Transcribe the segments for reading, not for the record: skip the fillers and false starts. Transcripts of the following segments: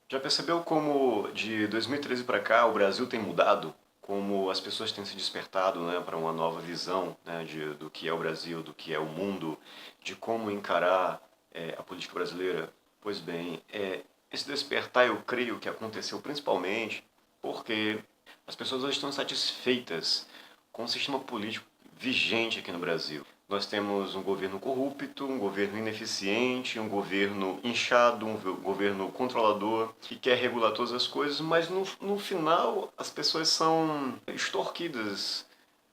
Já percebeu como de 2013 para cá o Brasil tem mudado? Como as pessoas têm se despertado, né, para uma nova visão, né, do que é o Brasil, do que é o mundo, de como encarar a política brasileira? Pois bem, esse despertar eu creio que aconteceu principalmente porque as pessoas hoje estão satisfeitas com o sistema político vigente aqui no Brasil. Nós temos um governo corrupto, um governo ineficiente, um governo inchado, um governo controlador que quer regular todas as coisas, mas no final as pessoas são extorquidas,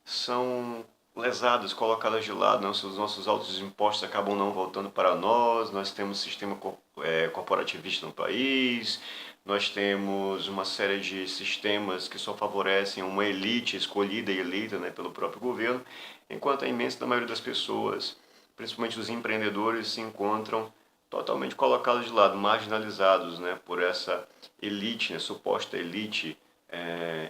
são lesadas, colocadas de lado, né? Os nossos altos impostos acabam não voltando para nós, nós temos sistema corporativista no país, nós temos uma série de sistemas que só favorecem uma elite escolhida e eleita, né, pelo próprio governo, enquanto a imensa maioria das pessoas, principalmente os empreendedores, se encontram totalmente colocados de lado, marginalizados, né, por essa elite, né, suposta elite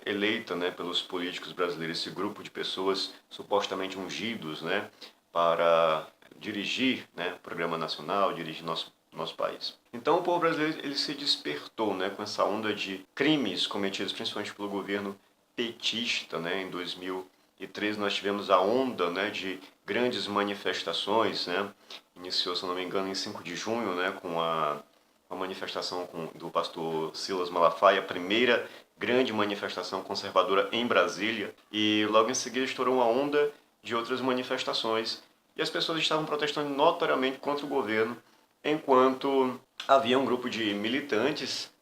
eleita, né, pelos políticos brasileiros, esse grupo de pessoas supostamente ungidos, né, para dirigir, né, o programa nacional, dirigir nosso país. Então o povo brasileiro ele se despertou, né, com essa onda de crimes cometidos principalmente pelo governo petista, né, em 2013 nós tivemos a onda, né, de grandes manifestações, né, iniciou, se não me engano, em 5 de junho, né, com a manifestação do pastor Silas Malafaia, a primeira grande manifestação conservadora em Brasília, e logo em seguida estourou uma onda de outras manifestações, e as pessoas estavam protestando notoriamente contra o governo, enquanto havia um grupo de militantes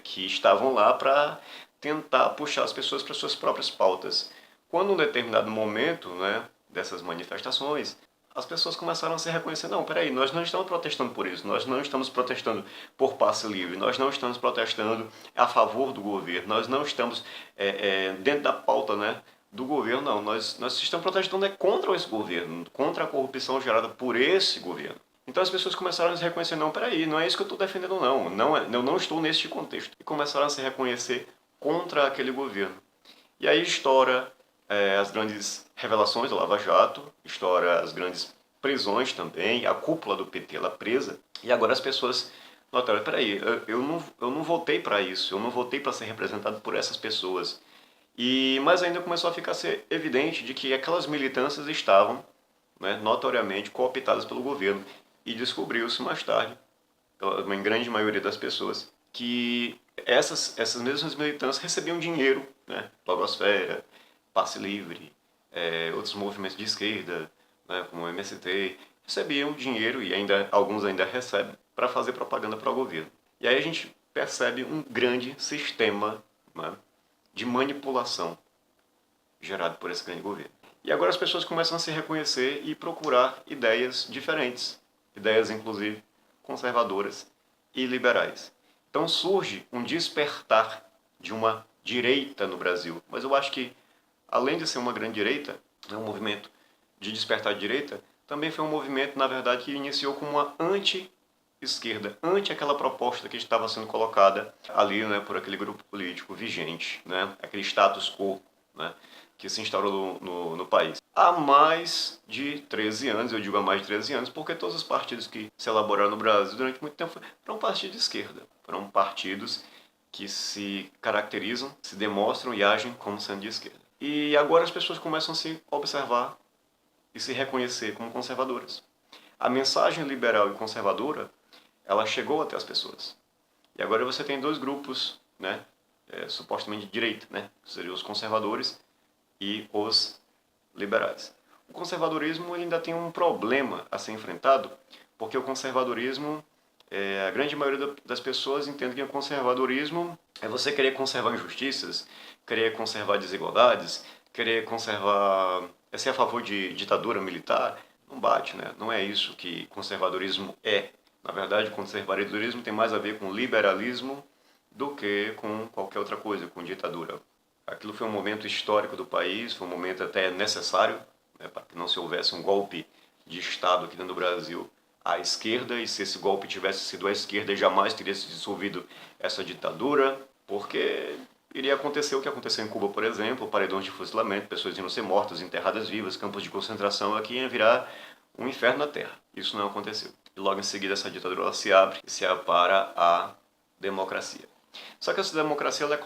que estavam lá para tentar puxar as pessoas para suas próprias pautas. Quando, em um determinado momento, né, dessas manifestações, as pessoas começaram a se reconhecer, não, peraí, nós não estamos protestando por isso, nós não estamos protestando por passe livre, nós não estamos protestando a favor do governo, nós não estamos dentro da pauta, né, do governo, não, nós estamos protestando contra esse governo, contra a corrupção gerada por esse governo. Então as pessoas começaram a se reconhecer, não, peraí, não é isso que eu estou defendendo não, eu não estou neste contexto. E começaram a se reconhecer contra aquele governo. E aí estoura as grandes revelações do Lava Jato, estoura as grandes prisões também, a cúpula do PT lá presa, e agora as pessoas notaram, peraí, eu não votei para isso, eu não votei para ser representado por essas pessoas. Mas ainda começou a ficar ser evidente de que aquelas militâncias estavam, né, notoriamente cooptadas pelo governo. E descobriu-se mais tarde, pela grande maioria das pessoas, que essas mesmas militantes recebiam dinheiro, né, Blogosfera, Passe Livre, outros movimentos de esquerda, né, como o MST, recebiam dinheiro, e alguns ainda recebem, para fazer propaganda para o governo. E aí a gente percebe um grande sistema, né, de manipulação gerado por esse grande governo. E agora as pessoas começam a se reconhecer e procurar ideias diferentes, ideias inclusive conservadoras e liberais. Então surge um despertar de uma direita no Brasil. Mas eu acho que, além de ser uma grande direita, um movimento de despertar de direita, também foi um movimento, na verdade, que iniciou como uma anti-esquerda, anti aquela proposta que estava sendo colocada ali, né, por aquele grupo político vigente, né, aquele status quo, né, que se instaurou no país. Há mais de 13 anos, eu digo há mais de 13 anos, porque todos os partidos que se elaboraram no Brasil durante muito tempo foram partidos de esquerda, foram partidos que se caracterizam, se demonstram e agem como sendo de esquerda. E agora as pessoas começam a se observar e se reconhecer como conservadoras. A mensagem liberal e conservadora, ela chegou até as pessoas. E agora você tem dois grupos, né, supostamente de direita, né, que seriam os conservadores e os liberais. O conservadorismo ele ainda tem um problema a ser enfrentado, porque o conservadorismo, a grande maioria das pessoas entende que o conservadorismo é você querer conservar injustiças, querer conservar desigualdades, querer conservar, é ser a favor de ditadura militar. Não bate, né? Não é isso que conservadorismo é. Na verdade, o conservadorismo tem mais a ver com liberalismo do que com qualquer outra coisa, com ditadura. Aquilo foi um momento histórico do país, foi um momento até necessário, né, para que não se houvesse um golpe de Estado aqui dentro do Brasil à esquerda, e se esse golpe tivesse sido à esquerda, jamais teria se dissolvido essa ditadura, porque iria acontecer o que aconteceu em Cuba, por exemplo, paredões de fuzilamento, pessoas iam ser mortas, enterradas vivas, campos de concentração, aqui ia virar um inferno na Terra. Isso não aconteceu. E logo em seguida essa ditadura ela se abre e se apara a democracia. Só que essa democracia ela é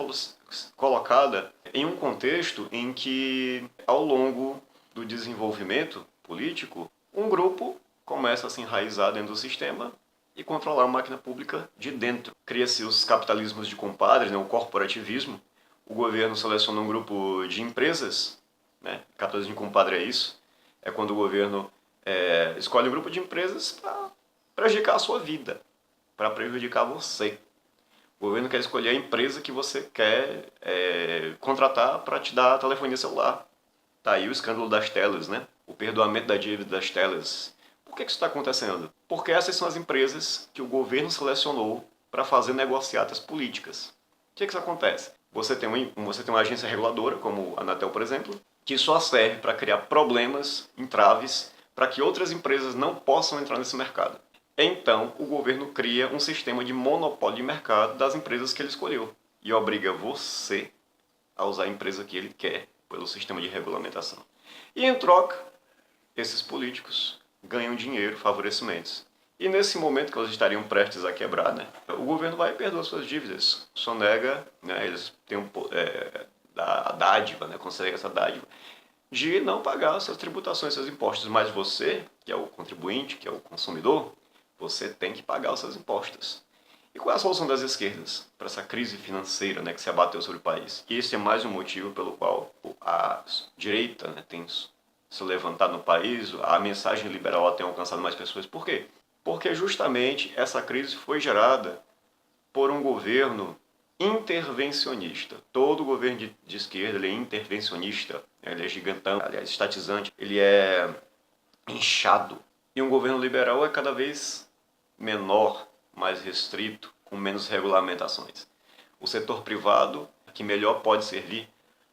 colocada em um contexto em que, ao longo do desenvolvimento político, um grupo começa a se enraizar dentro do sistema e controlar a máquina pública de dentro. Cria-se os capitalismos de compadres, né, o corporativismo. O governo seleciona um grupo de empresas, né, capitalismo de compadre é isso, é quando o governo escolhe um grupo de empresas para prejudicar a sua vida, para prejudicar você. O governo quer escolher a empresa que você quer contratar para te dar telefonia celular. Tá aí o escândalo das telas, né? O perdoamento da dívida das telas. Por que isso está acontecendo? Porque essas são as empresas que o governo selecionou para fazer negociatas políticas. O que isso acontece? Você tem uma agência reguladora, como a Anatel, por exemplo, que só serve para criar problemas, entraves, para que outras empresas não possam entrar nesse mercado. Então, o governo cria um sistema de monopólio de mercado das empresas que ele escolheu e obriga você a usar a empresa que ele quer pelo sistema de regulamentação. E em troca, esses políticos ganham dinheiro, favorecimentos. E nesse momento que eles estariam prestes a quebrar, né, o governo vai e perdoa suas dívidas, sonega, né, eles têm a dádiva, né, conseguem essa dádiva de não pagar suas tributações, seus impostos, mas você, que é o contribuinte, que é o consumidor, você tem que pagar os seus impostos. E qual é a solução das esquerdas para essa crise financeira, né, que se abateu sobre o país? Esse é mais um motivo pelo qual a direita, né, tem se levantado no país, a mensagem liberal tem alcançado mais pessoas. Por quê? Porque justamente essa crise foi gerada por um governo intervencionista. Todo governo de esquerda ele é intervencionista, ele é gigantão, aliás, estatizante, ele é inchado. E um governo liberal é cada vez menor, mais restrito, com menos regulamentações. O setor privado, que melhor pode servir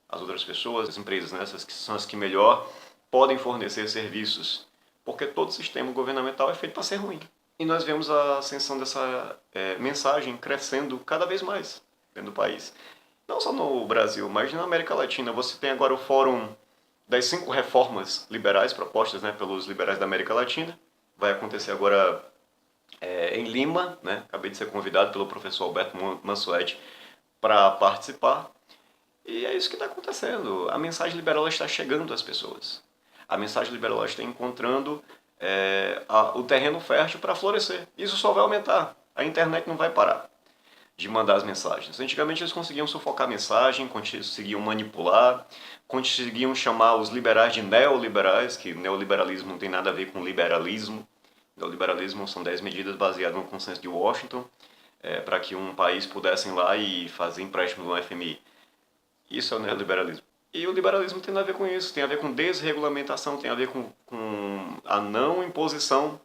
as outras pessoas, as empresas, né, essas que são as que melhor podem fornecer serviços, porque todo sistema governamental é feito para ser ruim. E nós vemos a ascensão dessa mensagem crescendo cada vez mais dentro do país. Não só no Brasil, mas na América Latina. Você tem agora o Fórum das 5 reformas liberais propostas, né, pelos liberais da América Latina. Vai acontecer agora em Lima, né? Acabei de ser convidado pelo professor Alberto Mansuetti para participar. E é isso que está acontecendo. A mensagem liberal está chegando às pessoas. A mensagem liberal está encontrando o terreno fértil para florescer. Isso só vai aumentar. A internet não vai parar de mandar as mensagens. Antigamente eles conseguiam sufocar a mensagem, conseguiam manipular, conseguiam chamar os liberais de neoliberais, que neoliberalismo não tem nada a ver com liberalismo. Neoliberalismo são 10 medidas baseadas no consenso de Washington, para que um país pudesse ir lá e fazer empréstimo no FMI. Isso é o neoliberalismo. E o liberalismo tem a ver com isso, tem a ver com desregulamentação, tem a ver com a não imposição,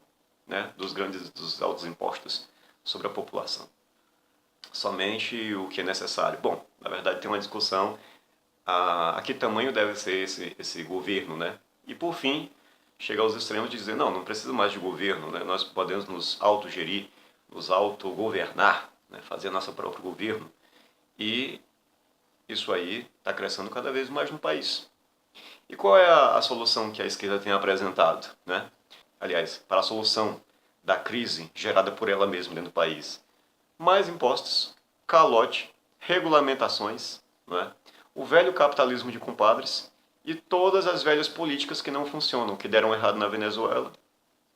né, dos altos impostos sobre a população. Somente o que é necessário. Bom, na verdade tem uma discussão a que tamanho deve ser esse governo, né? E por fim, chegar aos extremos de dizer, não precisa mais de governo, né? Nós podemos nos autogerir, nos autogovernar, né? Fazer nosso próprio governo. E isso aí está crescendo cada vez mais no país. E qual é a solução que a esquerda tem apresentado, né? Aliás, para a solução da crise gerada por ela mesma dentro do país? Mais impostos, calote, regulamentações, né? O velho capitalismo de compadres e todas as velhas políticas que não funcionam, que deram errado na Venezuela,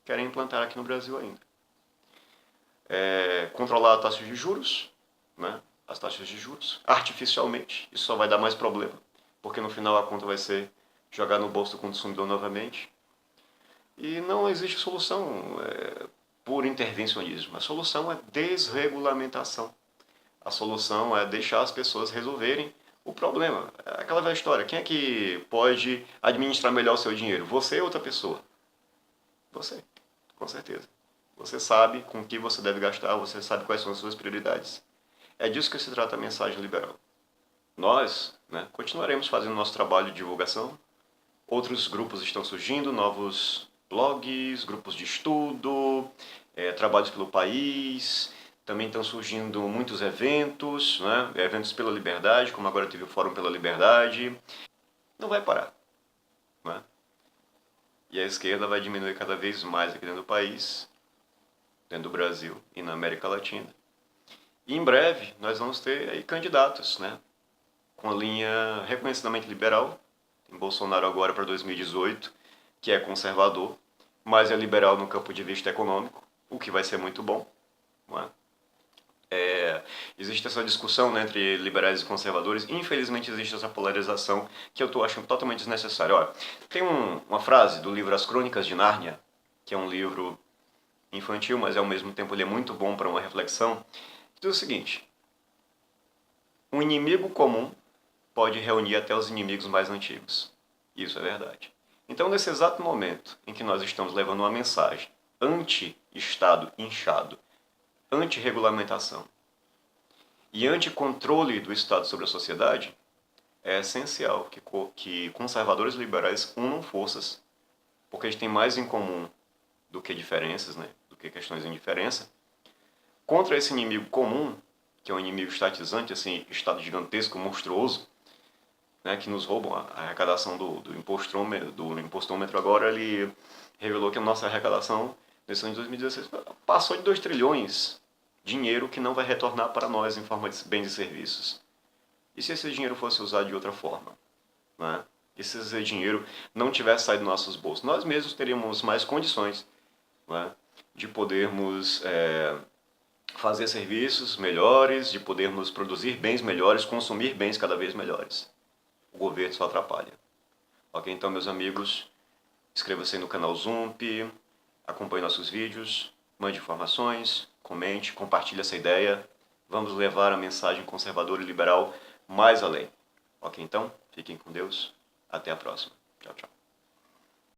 querem implantar aqui no Brasil ainda. Controlar a taxa de juros, né? As taxas de juros, artificialmente, isso só vai dar mais problema, porque no final a conta vai ser jogar no bolso do consumidor novamente. E não existe solução por intervencionismo. A solução é desregulamentação. A solução é deixar as pessoas resolverem o problema. É aquela velha história. Quem é que pode administrar melhor o seu dinheiro? Você ou outra pessoa? Você, com certeza. Você sabe com que você deve gastar, você sabe quais são as suas prioridades. É disso que se trata a mensagem liberal. Nós, né, continuaremos fazendo nosso trabalho de divulgação. Outros grupos estão surgindo, novos blogs, grupos de estudo, trabalhos pelo país. Também estão surgindo muitos eventos, né? Eventos pela liberdade, como agora teve o Fórum pela Liberdade. Não vai parar. Né? E a esquerda vai diminuir cada vez mais aqui dentro do país, dentro do Brasil e na América Latina. E em breve nós vamos ter aí candidatos, né, com a linha reconhecidamente liberal. Tem Bolsonaro agora para 2018, que é conservador, mas é liberal no campo de vista econômico, o que vai ser muito bom. Não é? Existe essa discussão, né, entre liberais e conservadores. Infelizmente existe essa polarização que eu estou achando totalmente desnecessária. Olha, tem uma frase do livro As Crônicas de Nárnia, que é um livro infantil, mas ao mesmo tempo ele é muito bom para uma reflexão, que diz o seguinte: um inimigo comum pode reunir até os inimigos mais antigos. Isso é verdade. Então, nesse exato momento em que nós estamos levando uma mensagem anti-Estado inchado, anti-regulamentação e anti-controle do Estado sobre a sociedade, é essencial que conservadores liberais unam forças, porque eles têm mais em comum do que diferenças, né? Do que questões de indiferença, contra esse inimigo comum, que é um inimigo estatizante, assim, Estado gigantesco, monstruoso, né, que nos roubam a arrecadação do impostômetro agora, ele revelou que a nossa arrecadação nesse ano de 2016 passou de 2 trilhões, dinheiro que não vai retornar para nós em forma de bens e serviços. E se esse dinheiro fosse usado de outra forma? Né? E se esse dinheiro não tivesse saído dos nossos bolsos? Nós mesmos teríamos mais condições, né, de podermos fazer serviços melhores, de podermos produzir bens melhores, consumir bens cada vez melhores. O governo só atrapalha. Ok? Então, meus amigos, inscreva-se aí no canal Zump, acompanhe nossos vídeos, mande informações, comente, compartilhe essa ideia. Vamos levar a mensagem conservadora e liberal mais além. Ok? Então, fiquem com Deus. Até a próxima. Tchau, tchau.